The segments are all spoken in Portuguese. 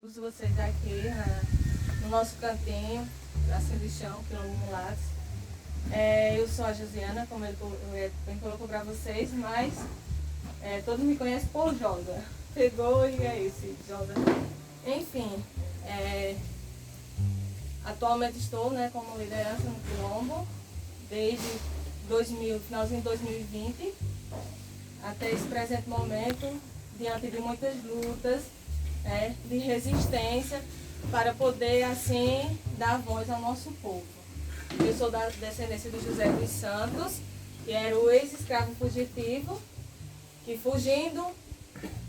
Vocês aqui no nosso cantinho, Pracinha de Chão, Quilombo Mulatos. Eu sou a Josiana, como ele bem colocou para vocês, mas todos me conhecem por Josa. Pegou e é esse, Josa. Enfim, atualmente estou como liderança no Quilombo, desde finalzinho de 2020 até esse presente momento, diante de muitas lutas, de resistência, para poder assim dar voz ao nosso povo. Eu sou da descendência de José dos Santos, que era o ex-escravo fugitivo, que fugindo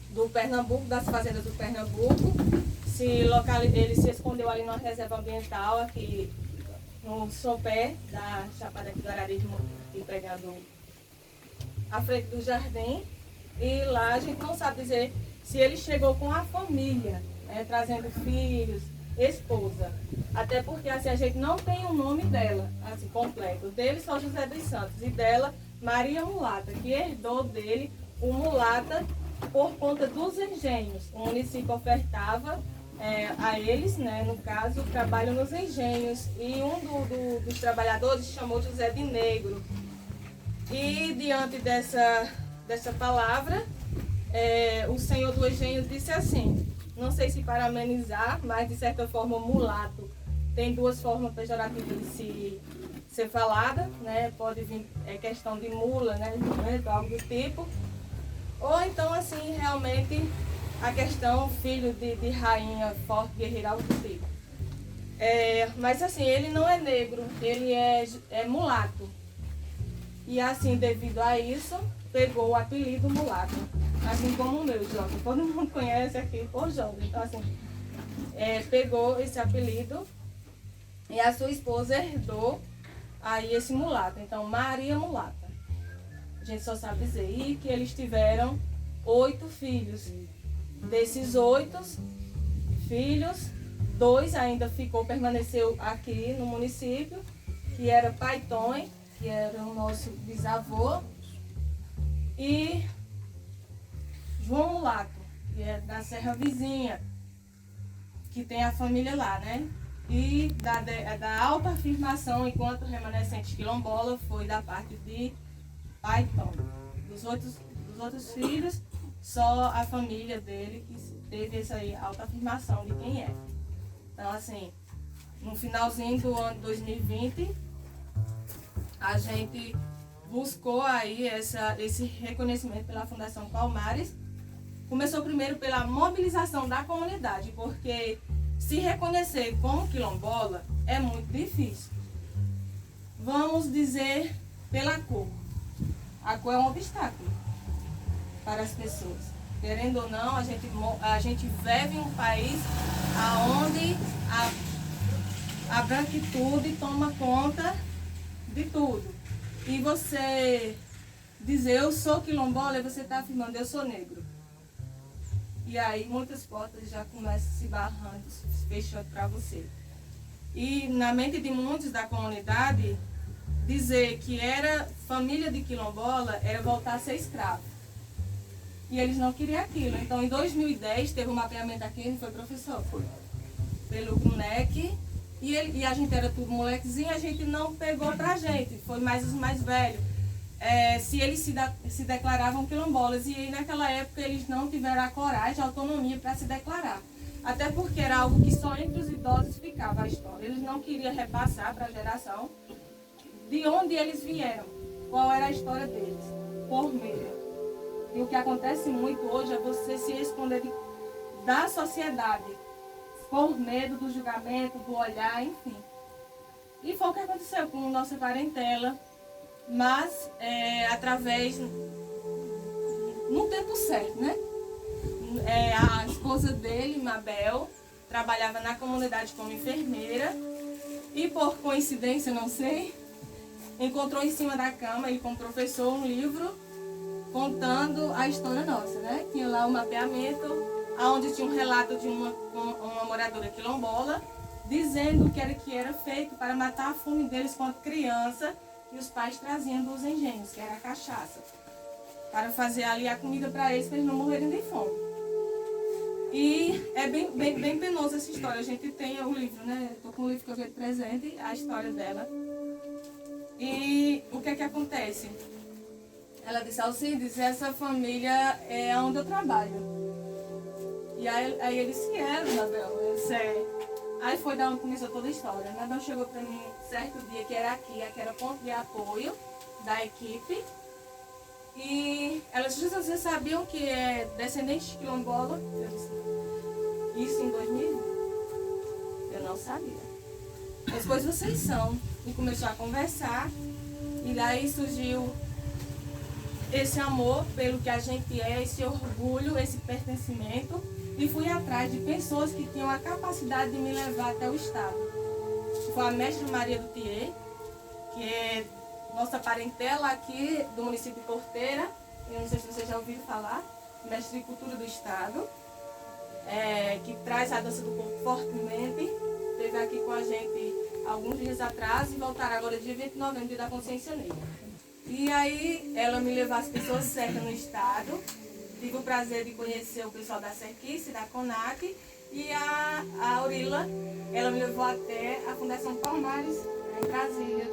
do Pernambuco, das fazendas do Pernambuco, ele se escondeu ali numa reserva ambiental, aqui no sopé da Chapada aqui do Ararismo, aqui pegando à frente do jardim. E lá a gente não sabe dizer se ele chegou com a família, trazendo filhos, esposa. Até porque assim, a gente não tem o nome dela, assim, completo. Dele só José dos Santos e dela Maria Mulata, que herdou dele o Mulata por conta dos engenhos. O município ofertava a eles, no caso, trabalho nos engenhos. E um dos trabalhadores chamou José de Negro. E diante dessa palavra, o senhor do engenho disse assim, não sei se para amenizar, mas de certa forma mulato tem duas formas pejorativas de ser falada, pode vir questão de mula, algo do tipo, ou então assim realmente a questão filho de rainha forte, guerreira, algo do tipo. Mas assim, ele não é negro, ele é mulato. E assim, devido a isso, pegou o apelido Mulato. Assim como o meu, Jota. Todo mundo conhece aqui por Jota. Então, assim, pegou esse apelido e a sua esposa herdou aí esse mulato. Então, Maria Mulata. A gente só sabe dizer. E que eles tiveram 8 filhos. Desses 8 filhos, 2 ainda permaneceu aqui no município, que era Paiton, que era o nosso bisavô, e João Mulato, que é da Serra Vizinha, que tem a família lá, E da alta afirmação, enquanto remanescente quilombola, foi da parte de Paiton. Dos outros filhos, só a família dele que teve essa alta afirmação de quem é. Então, assim, no finalzinho do ano 2020, a gente buscou aí esse reconhecimento pela Fundação Palmares. Começou primeiro pela mobilização da comunidade, porque se reconhecer como quilombola é muito difícil. Vamos dizer pela cor. A cor é um obstáculo para as pessoas. Querendo ou não, a gente vive em um país onde a branquitude toma conta de tudo. E você dizer eu sou quilombola, você está afirmando eu sou negro. E aí muitas portas já começam se barrando, se fechando para você. E na mente de muitos da comunidade, dizer que era família de quilombola era voltar a ser escravo. E eles não queriam aquilo. Então em 2010 teve um mapeamento aqui, não foi, professor? Foi. Pelo CUNEC. E a gente era tudo molequezinho, a gente não pegou pra gente, foi mais os mais velhos. Se eles se declaravam quilombolas, e aí naquela época eles não tiveram a coragem, a autonomia para se declarar. Até porque era algo que só entre os idosos ficava a história. Eles não queriam repassar para a geração de onde eles vieram, qual era a história deles, por medo. E o que acontece muito hoje é você se esconder da sociedade, por medo do julgamento, do olhar, enfim. E foi o que aconteceu com nossa parentela, mas através, no tempo certo, a esposa dele, Mabel, trabalhava na comunidade como enfermeira e por coincidência, não sei, encontrou em cima da cama, ele como professor, um livro contando a história nossa, Tinha lá o mapeamento, onde tinha um relato de uma moradora quilombola, dizendo o que era feito para matar a fome deles quando criança, e os pais traziam dos engenhos, que era a cachaça, para fazer ali a comida para eles não morrerem de fome. E é bem penosa essa história. A gente tem o livro, né? Estou com o livro que eu ganhei de presente, a história dela. E o que é que acontece? Ela disse, Alcides, essa família é onde eu trabalho. E aí ele disse, Anabel. Eu disse, Aí foi da onde começou toda a história. Anabel chegou para mim certo dia que era aqui era ponto de apoio da equipe. E ela disse, vocês sabiam que é descendente de quilombola? Eu disse, isso em 2000? Eu não sabia. Depois vocês são. E começou a conversar. E daí surgiu esse amor pelo que a gente é, esse orgulho, esse pertencimento. E fui atrás de pessoas que tinham a capacidade de me levar até o estado. Foi a mestre Maria do Thier, que é nossa parentela aqui do município de Porteira. Eu não sei se vocês já ouviram falar. Mestre de Cultura do Estado, que traz a dança do corpo fortemente. Esteve aqui com a gente alguns dias atrás e voltará agora dia 20 de novembro, dia da Consciência Negra. E aí ela me levou as pessoas certas no estado. Tive o prazer de conhecer o pessoal da Serquice, da CONAC, e a Aurila, ela me levou até a Fundação Palmares, em Brasília.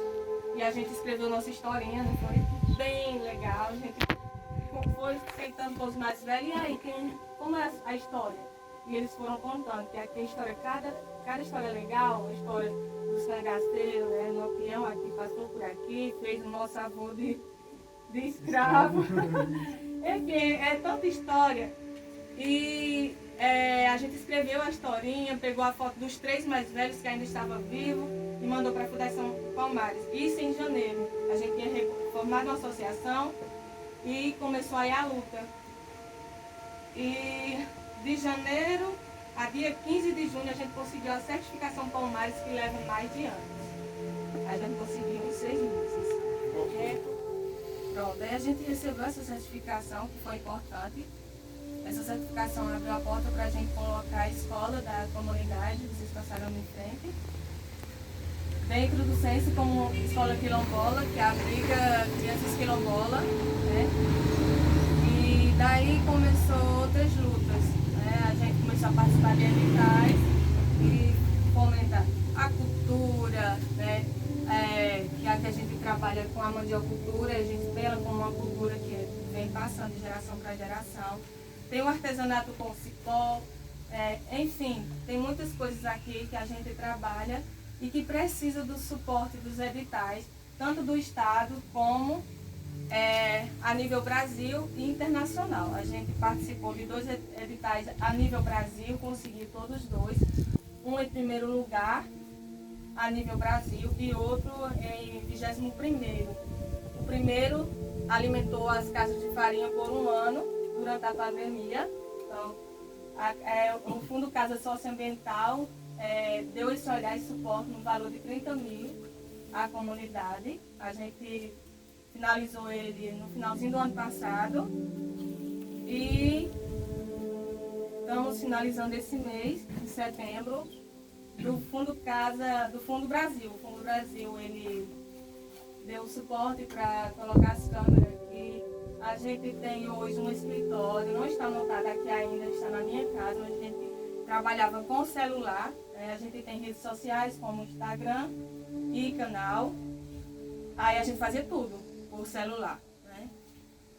E a gente escreveu nossa historinha, não foi? Bem legal. A gente foi sentando com os mais velhos, e aí, como é a história? E eles foram contando que aqui tem história, cada história legal, a história dos cangaceiros, né? No peão aqui, passou por aqui, fez o nosso avô de escravo. Enfim, é tanta história. E a gente escreveu a historinha, pegou a foto dos 3 mais velhos que ainda estavam vivos e mandou para a Fundação Palmares. Isso em janeiro. A gente tinha formado uma associação e começou aí a luta. E de janeiro a dia 15 de junho a gente conseguiu a certificação Palmares, que leva mais de anos. A gente conseguiu em 6 meses. Pronto, aí a gente recebeu essa certificação, que foi importante. Essa certificação abriu a porta para a gente colocar a escola da comunidade, vocês passaram em frente, dentro do Sense como escola quilombola, que abriga crianças quilombola, né? E daí começou outras lutas, né? A gente começou a participar de editais e fomentar a cultura, né? Que aqui a gente trabalha com a mandiocultura, a gente vê ela como uma cultura que vem passando de geração para geração. Tem o artesanato com cipó, enfim, tem muitas coisas aqui que a gente trabalha e que precisa do suporte dos editais, tanto do Estado como a nível Brasil e internacional. A gente participou de 2 editais a nível Brasil, conseguiu todos 2, um em primeiro lugar a nível Brasil e outro em 21º. O primeiro alimentou as casas de farinha por 1 ano, durante a pandemia. Então, o Fundo Casa Socioambiental deu esse olhar e suporte no valor de 30 mil à comunidade. A gente finalizou ele no finalzinho do ano passado e estamos finalizando esse mês, em setembro, do Fundo Brasil. O Fundo Brasil, ele deu suporte para colocar as câmeras aqui. A gente tem hoje um escritório, não está montado aqui ainda, está na minha casa, onde a gente trabalhava com celular. A gente tem redes sociais como Instagram e canal. Aí a gente fazia tudo por celular, né?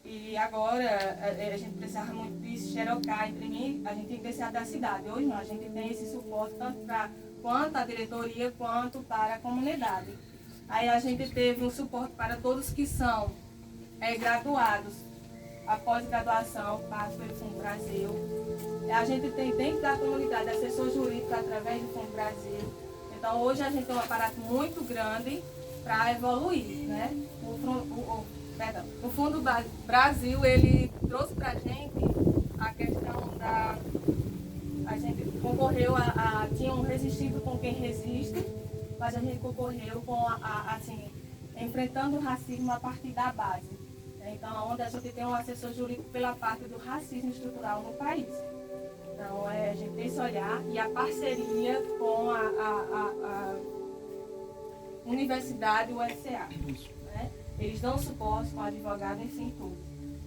E agora a gente precisava muito de xerocar, imprimir, a gente tem que descer da cidade. Hoje não, a gente tem esse suporte tanto para quanto a diretoria quanto para a comunidade. Aí a gente teve um suporte para todos que são graduados, após graduação, passa pelo Fundo Brasil. A gente tem dentro da comunidade assessor jurídico através do Fundo Brasil. Então hoje a gente tem um aparato muito grande para evoluir, né? O Fundo Brasil, ele trouxe para a gente a questão da... A gente concorreu tinha um resistido com quem resiste, mas a gente concorreu com assim, enfrentando o racismo a partir da base. Então, onde a gente tem um assessor jurídico pela parte do racismo estrutural no país. Então, a gente tem esse olhar e a parceria com a Universidade UFCA. Né? Eles dão suporte com advogado, enfim, tudo.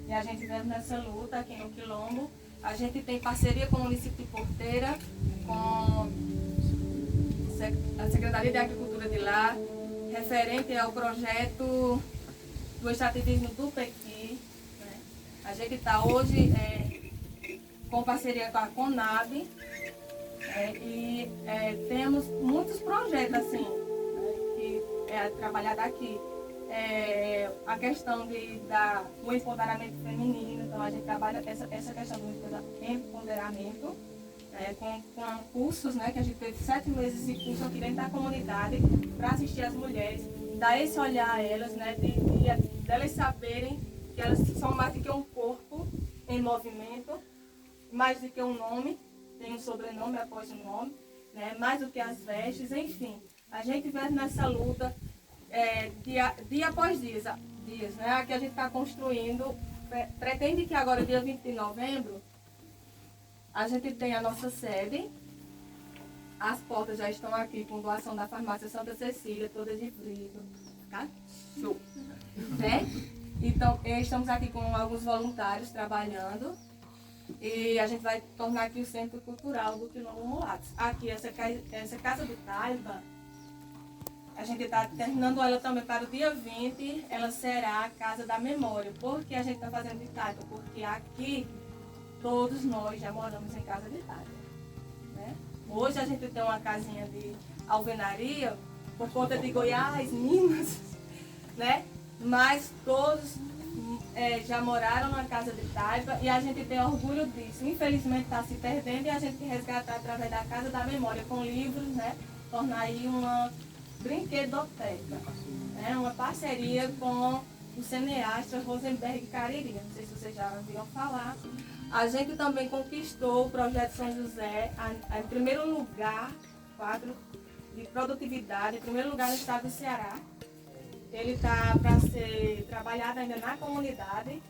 E a gente vem nessa luta aqui no Quilombo A gente tem parceria com o município de Porteira, com a Secretaria de Agricultura de lá, referente ao projeto do extrativismo do Pequi. Né? A gente está hoje com parceria com a Conab e temos muitos projetos assim, né, que é trabalhado aqui. A questão do empoderamento feminino, então a gente trabalha essa questão do empoderamento com cursos, né, que a gente teve 7 meses de curso aqui dentro da comunidade para assistir as mulheres, dar esse olhar a elas, né, delas saberem que elas são mais do que um corpo em movimento, mais do que um nome, tem um sobrenome após o nome, né, mais do que as vestes, enfim. A gente vem nessa luta dia após dias, né, que a gente está construindo. Pretende que agora, dia 20 de novembro, a gente tenha a nossa sede. As portas já estão aqui com doação da farmácia Santa Cecília, todas de vidro. Tá? Show! Né? Então, estamos aqui com alguns voluntários trabalhando. E a gente vai tornar aqui o Centro Cultural do Quilombo Mulatos. Aqui, essa Casa do Taipa, a gente está terminando ela também para o dia 20, ela será a Casa da Memória. Por que a gente está fazendo de Taipa? Porque aqui todos nós já moramos em casa de Taipa. Né? Hoje a gente tem uma casinha de alvenaria por conta de Goiás, Minas, né? Mas todos já moraram na casa de Taipa e a gente tem orgulho disso. Infelizmente está se perdendo e a gente tem que resgatar através da Casa da Memória com livros, né? Tornar aí uma brinquedoteca, né? Uma parceria com o cineasta Rosenberg Cariri. Não sei se vocês já ouviram falar. A gente também conquistou o projeto São José, em primeiro lugar, quadro de produtividade, em primeiro lugar no estado do Ceará. Ele está para ser trabalhado ainda na comunidade,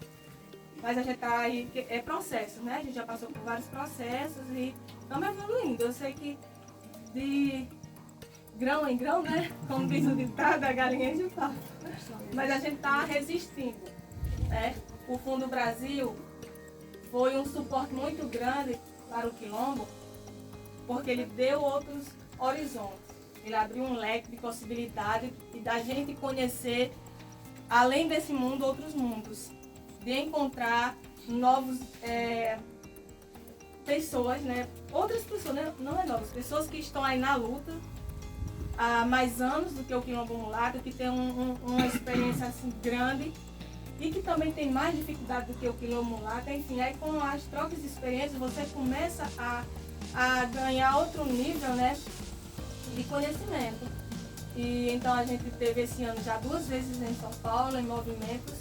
mas a gente está aí, é processo, né? A gente já passou por vários processos e estamos evoluindo. Eu sei que de grão em grão, né? Como diz o ditado, a galinha de papo. Mas a gente está resistindo, né? O Fundo Brasil foi um suporte muito grande para o Quilombo, porque ele deu outros horizontes. Ele abriu um leque de possibilidades e da gente conhecer, além desse mundo, outros mundos. De encontrar novos pessoas, né? Outras pessoas, né? Não é novas, pessoas que estão aí na luta há mais anos do que o Quilombo Mulato, que tem uma experiência assim grande e que também tem mais dificuldade do que o Quilombo Mulato. Enfim, aí com as trocas de experiências você começa a ganhar outro nível, né, de conhecimento. E então a gente teve esse ano já 2 vezes em São Paulo, em movimentos,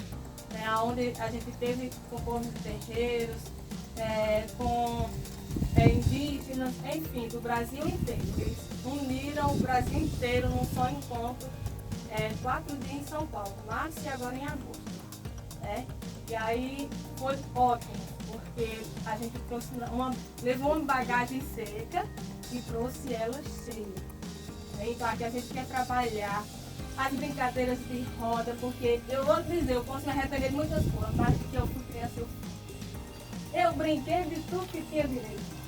né, onde a gente teve com povos terreiros, com indígenas, enfim, do Brasil inteiro. Eles uniram o Brasil inteiro num só encontro, 4 dias em São Paulo, março e agora em agosto. E aí foi ótimo, porque a gente trouxe levou uma bagagem seca e trouxe ela cheia. Então aqui a gente quer trabalhar as brincadeiras de roda, porque eu vou dizer, eu posso me arrepender de muitas coisas, mas que eu fui criança, eu brinquei de tudo que tinha direito.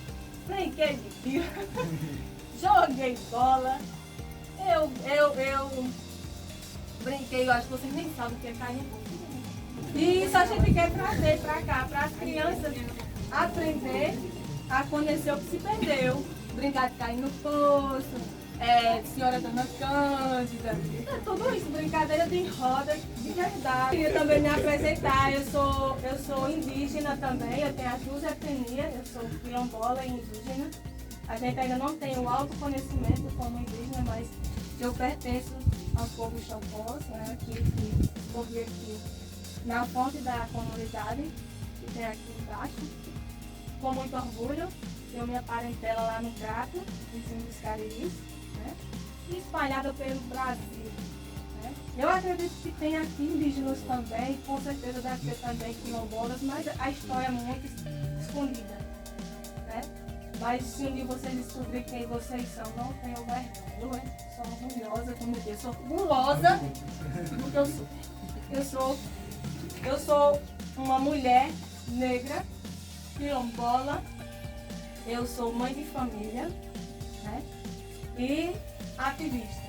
Brinquei de tiro, joguei bola, eu brinquei, eu acho que vocês nem sabem o que é cair em pouco. E isso a gente quer trazer para cá, para as crianças aprender a conhecer o que se perdeu. Brincar de cair no poço, Senhora Dona Cândida, tudo isso, brincadeira de roda de verdade. Queria também me apresentar, eu sou indígena também, eu tenho as 2 etnias, eu sou quilombola e indígena. A gente ainda não tem o autoconhecimento como indígena, mas eu pertenço ao povo Xocós, né, que ouvi aqui na fonte da comunidade, que tem aqui embaixo. Com muito orgulho, eu minha parentela lá no Crato, em cima dos Cariris, né, e espalhada pelo Brasil. Né. Eu acredito que tem aqui indígenas também, com certeza deve ter também quilombolas, mas a história é muito escondida. Né. Mas se um dia vocês descobrirem quem vocês são, não tenham vergonha. Eu sou orgulhosa, como eu disse, sou gulosa, porque eu sou uma mulher negra quilombola, eu sou mãe de família, né? E ativista.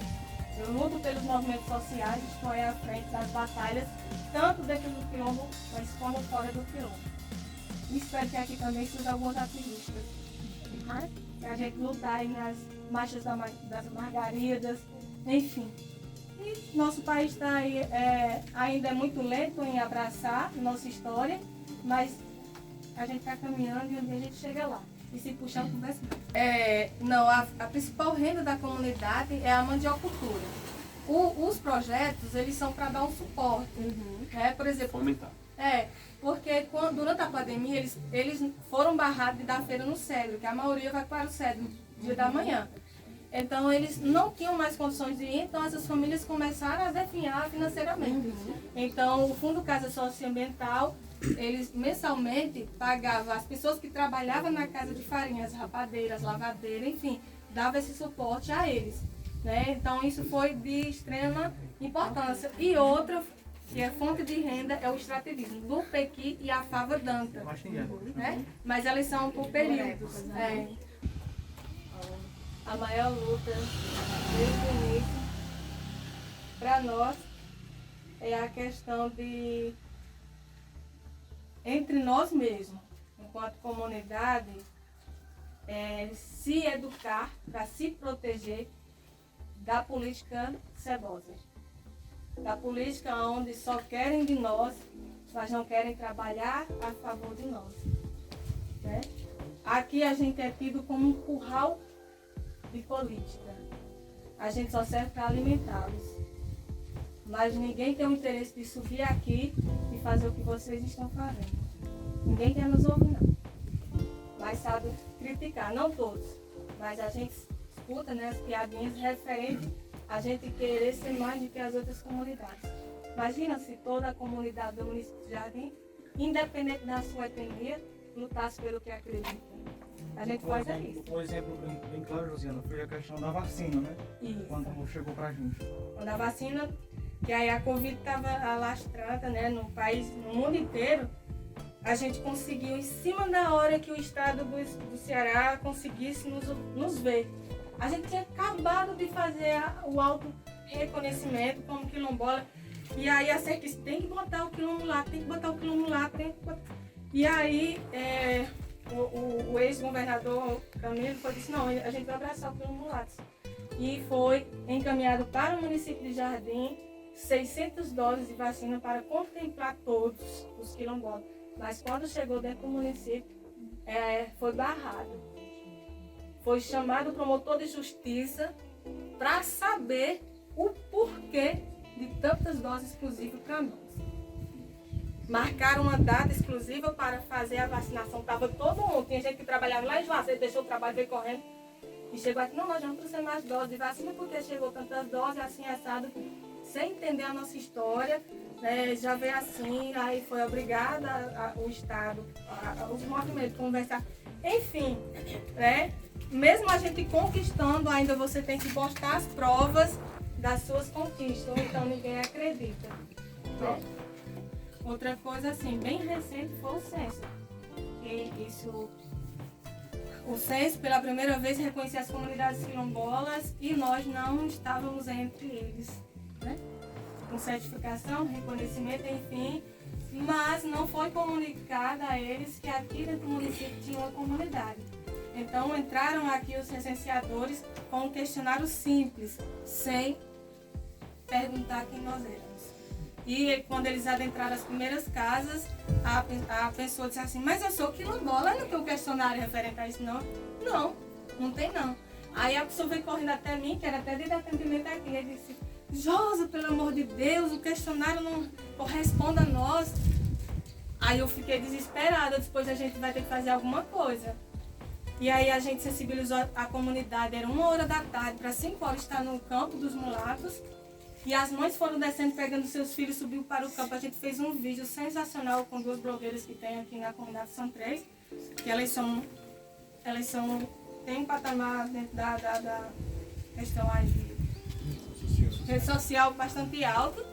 Eu luto pelos movimentos sociais, estou aí à frente das batalhas, tanto dentro do quilombo, mas como fora do quilombo. E espero que aqui também surjam alguns ativistas, né? Para a gente lutar aí nas marchas das margaridas, enfim. E nosso país está aí, ainda é muito lento em abraçar a nossa história, mas a gente está caminhando e um dia a gente chega lá. E se puxar, conversa mais. Não, a principal renda da comunidade é a mandiocultura. Os projetos, eles são para dar um suporte. Né? Por exemplo, Fomentar. Porque durante a pandemia, eles foram barrados de dar feira no Cedro, que a maioria vai para o Cedro no dia da manhã. Então, eles não tinham mais condições de ir, então essas famílias começaram a definhar financeiramente. Então, o Fundo Casa Socioambiental, eles mensalmente pagavam as pessoas que trabalhavam na casa de farinha, as rapadeiras, lavadeiras, enfim, dava esse suporte a eles. Né? Então, isso foi de extrema importância. E outra, que é fonte de renda, é o extrativismo, do pequi e a fava danta. Né? Mas elas são por períodos. A maior luta desde o início, para nós, é a questão de, entre nós mesmos, enquanto comunidade, se educar para se proteger da política cebosa. Da política onde só querem de nós, mas não querem trabalhar a favor de nós. Né? Aqui a gente é tido como um curral de política. A gente só serve para alimentá-los. Mas ninguém tem o interesse de subir aqui e fazer o que vocês estão fazendo. Ninguém quer nos ouvir, não. Mas sabe criticar, não todos. Mas a gente escuta, né, as piadinhas referentes a gente querer ser mais do que as outras comunidades. Imagina se toda a comunidade do município de Jardim, independente da sua etnia, lutasse pelo que acredita. A gente faz isso. Um exemplo bem claro, Josiana, foi a questão da vacina, né? Isso. Quando chegou pra gente. Quando a vacina, que aí a Covid estava alastrada, né, no país, no mundo inteiro, a gente conseguiu, em cima da hora que o estado do Ceará conseguisse nos ver. A gente tinha acabado de fazer o auto-reconhecimento como quilombola, e aí a Cerquice tem que botar o quilombo lá, tem que botar o quilombo lá, tem que botar... E aí o ex-governador Camilo disse, não, a gente vai abraçar o quilombo lá. E foi encaminhado para o município de Jardim 600 doses de vacina para contemplar todos os quilombolas. Mas quando chegou dentro do município, foi barrado. Foi chamado o promotor de justiça para saber o porquê de tantas doses exclusivas para nós. Marcaram uma data exclusiva para fazer a vacinação. Estava todo mundo, tinha gente que trabalhava lá em Juazeiro, deixou o trabalho, veio correndo. E chegou aqui, não, nós vamos trazer mais doses de vacina, porque chegou tantas doses, assim, assado, sem entender a nossa história. Né, já veio assim, aí foi obrigada o Estado, os movimentos, conversar. Enfim, né? Mesmo a gente conquistando, ainda você tem que postar as provas das suas conquistas, ou então ninguém acredita. Né? Outra coisa assim, bem recente foi o censo. O censo, pela primeira vez, reconhecia as comunidades quilombolas e nós não estávamos entre eles. Né? Com certificação, reconhecimento, enfim, mas não foi comunicado a eles que aqui dentro do município tinha uma comunidade. Então entraram aqui os recenseadores com um questionário simples, sem perguntar quem nós éramos. E quando eles adentraram as primeiras casas, a pessoa disse assim, mas eu sou quilombola, não tem um questionário referente a isso não? Não, não tem não. Aí a pessoa veio correndo até mim, que era até de atendimento aqui, e disse, Josa, pelo amor de Deus, o questionário não corresponde a nós. Aí eu fiquei desesperada, depois a gente vai ter que fazer alguma coisa. E aí a gente sensibilizou a comunidade, era 1h da tarde, para 5h estar no campo dos mulatos. E as mães foram descendo, pegando seus filhos, subiu para o campo. A gente fez um vídeo sensacional com 2 blogueiras que tem aqui na comunidade, são 3. Que tem um patamar dentro da questão aí de rede social bastante alto.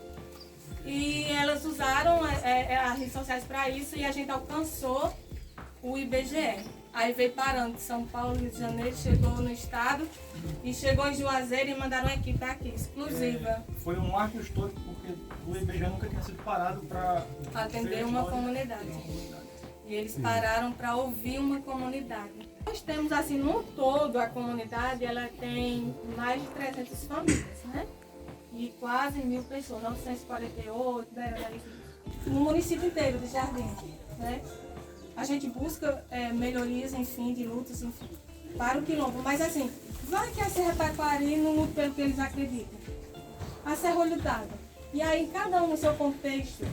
E elas usaram as redes sociais para isso e a gente alcançou o IBGE. Aí veio parando de São Paulo, Rio de Janeiro, chegou no estado e chegou em Juazeiro e mandaram uma equipe aqui, exclusiva. Foi um marco histórico porque o IBGE nunca tinha sido parado para Atender uma comunidade. E eles pararam para ouvir uma comunidade. Nós temos, assim, no todo, a comunidade, ela tem mais de 300 famílias, né? E quase 1.000 pessoas, 948, no município inteiro de Jardim, né? A gente busca melhorias, enfim, de lutas, enfim, para o quilombo. Mas, assim, vai que a Serra Taquari não luta pelo que eles acreditam. A Serra Olho d'Água. E aí, cada um no seu contexto,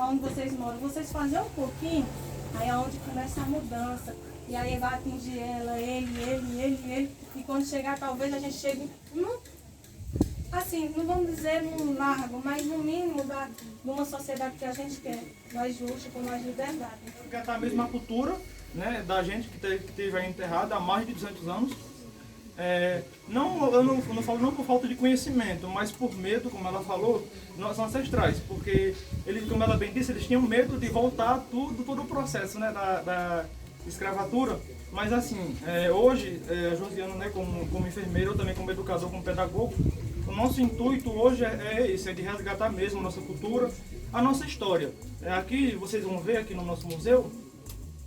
onde vocês moram, vocês fazem um pouquinho, aí é onde começa a mudança. E aí vai atingir ela, ele. E quando chegar, talvez a gente chegue, assim, não vamos dizer num largo, mas no mínimo de uma sociedade que a gente quer, mais justa, com mais liberdade. resgatar a mesma cultura, né, da gente que teve aí enterrada há mais de 200 anos. Eu não falo não por falta de conhecimento, mas por medo, como ela falou, nossos ancestrais, porque eles, como ela bem disse, eles tinham medo de voltar todo o processo, né, da escravatura. Mas assim, hoje, a Josiana, né, como enfermeira, eu também como educador, como pedagogo, o nosso intuito hoje é esse, é de resgatar mesmo a nossa cultura, a nossa história. Aqui, vocês vão ver aqui no nosso museu,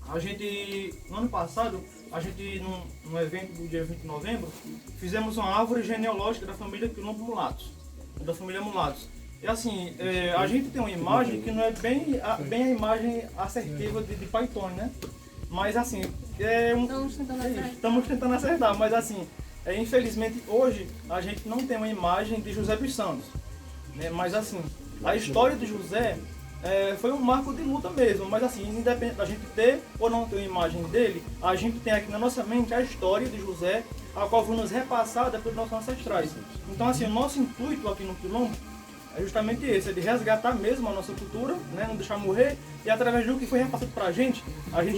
a gente, no ano passado, a gente, num evento do dia 20 de novembro, fizemos uma árvore genealógica da família Quilombo Mulatos, da família Mulatos. E assim, a gente tem uma imagem que não é bem a imagem assertiva de Paitone, né? Mas assim, estamos tentando acertar, mas assim, infelizmente hoje a gente não tem uma imagem de José dos Santos, né? Mas assim, a história de José foi um marco de luta mesmo, mas assim, independente da gente ter ou não ter uma imagem dele, a gente tem aqui na nossa mente a história de José, a qual foi nos repassada pelos nossos ancestrais. Então assim, o nosso intuito aqui no Quilombo é justamente esse, é de resgatar mesmo a nossa cultura, né, não deixar morrer, e através do que foi repassado para a gente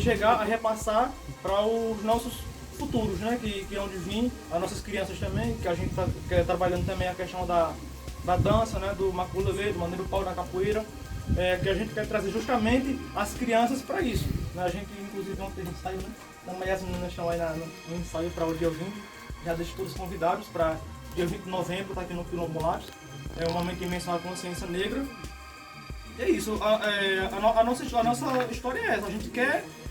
chegar a repassar para os nossos futuros, né, que é onde vir, as nossas crianças também, que a gente está trabalhando também a questão da dança, né, do macula verde, do maneiro pau, da capoeira, que a gente quer trazer justamente as crianças para isso. Né? A gente, inclusive, ontem a gente saiu, né, também as meninas estão aí no ensaio para o dia 20, já deixo todos convidados para dia 20 de novembro, tá aqui no Quilombo Mulatos. É um momento de menção à consciência negra. E é isso, a nossa história é essa.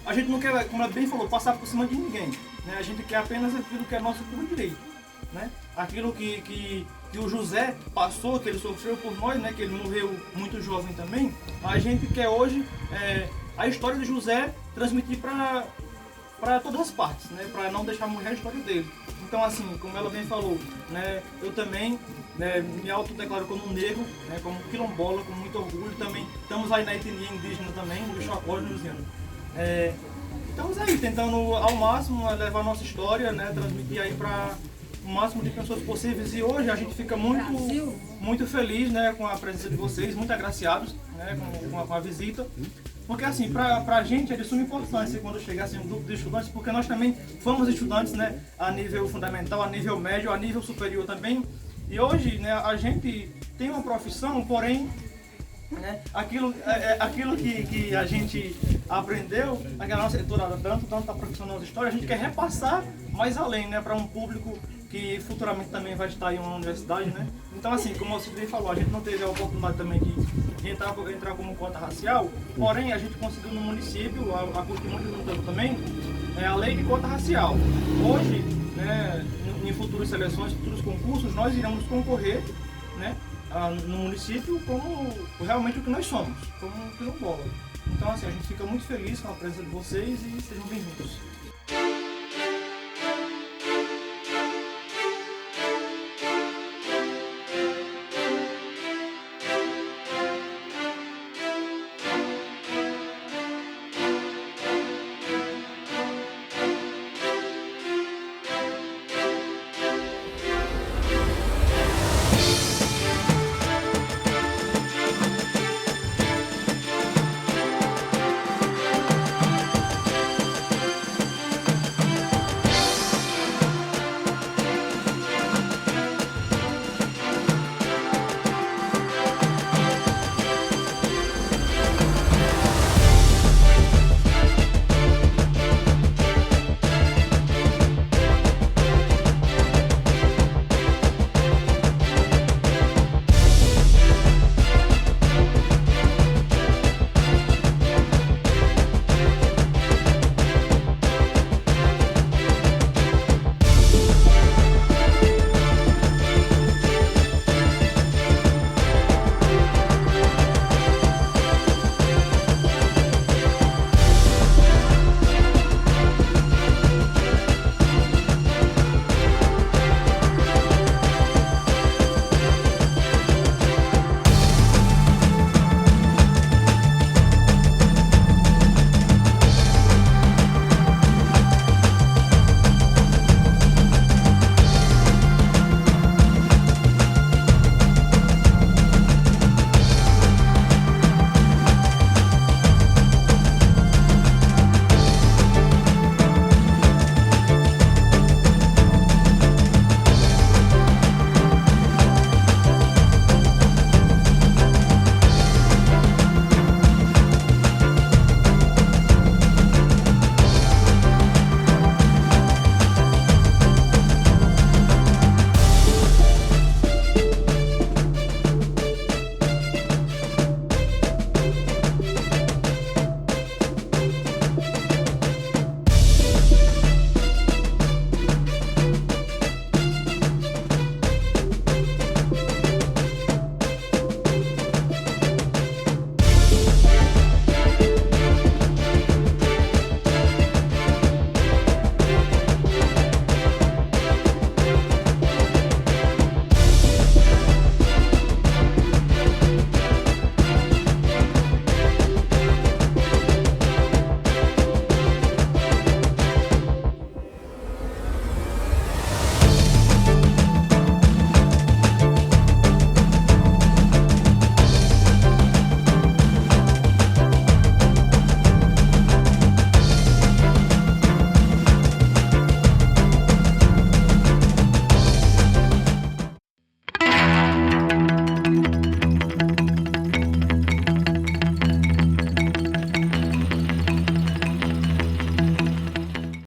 A gente não quer, como ela bem falou, passar por cima de ninguém. Né? A gente quer apenas aquilo que é nosso por direito. Né? Aquilo que o José passou, que ele sofreu por nós, né? Que ele morreu muito jovem também. A gente quer hoje a história de José transmitir para todas as partes, né? Para não deixar morrer a história dele. Então assim, como ela bem falou, né? Eu também me autodeclaro como negro, né? Como quilombola, com muito orgulho também. Estamos aí na etnia indígena também, no Chocó, Luciano. Estamos aí tentando ao máximo levar a nossa história, né? Transmitir aí para o máximo de pessoas possíveis. E hoje a gente fica muito feliz, né? Com a presença de vocês, muito agraciados, né? Com a visita. Porque assim, pra gente é de suma importância quando chegar assim, um grupo de estudantes, porque nós também fomos estudantes, né, a nível fundamental, a nível médio, a nível superior também. E hoje, né, a gente tem uma profissão, porém, né, aquilo que a gente aprendeu, aquela nossa leitura, tanto da profissão da nossa história, a gente quer repassar mais além, né, para um público que futuramente também vai estar em uma universidade, né? Então assim, como o Sidney falou, a gente não teve a oportunidade também de entrar como cota racial, porém a gente conseguiu no município, a custo muito lutando também, a lei de cota racial. Hoje, né, em futuras seleções, futuros concursos, nós iremos concorrer, né, no município como realmente o que nós somos, como quilombola. Então assim, a gente fica muito feliz com a presença de vocês e sejam bem-vindos.